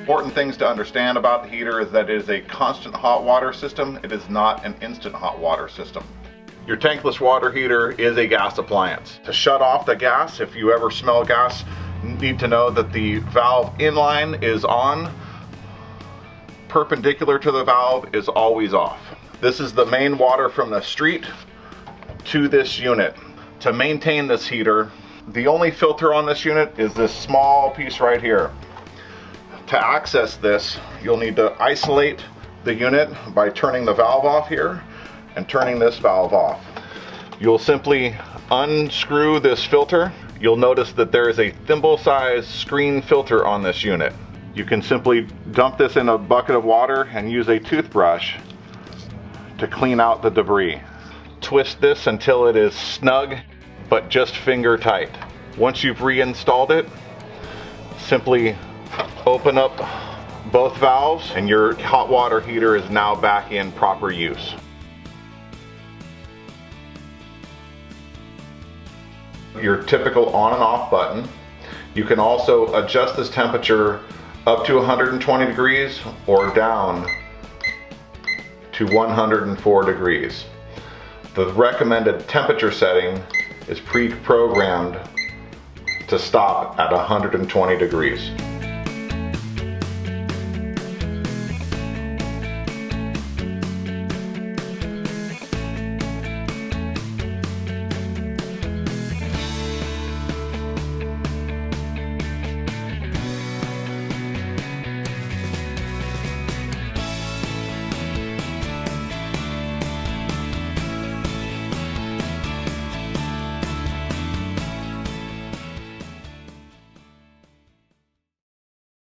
Important things to understand about the heater is that it is a constant hot water system. It is not an instant hot water system. Your tankless water heater is a gas appliance. To shut off the gas, if you ever smell gas, you need to know that the valve inline is on. Perpendicular to the valve is always off. This is the main water from the street to this unit. To maintain this heater, the only filter on this unit is this small piece right here. To access this, you'll need to isolate the unit by turning the valve off here and turning this valve off. You'll simply unscrew this filter. You'll notice that there is a thimble-sized screen filter on this unit. You can simply dump this in a bucket of water and use a toothbrush to clean out the debris. Twist this until it is snug, but just finger tight. Once you've reinstalled it, simply open up both valves and your hot water heater is now back in proper use. Your typical on and off button. You can also adjust this temperature up to 120 degrees or down to 104 degrees. The recommended temperature setting is pre-programmed to stop at 120 degrees.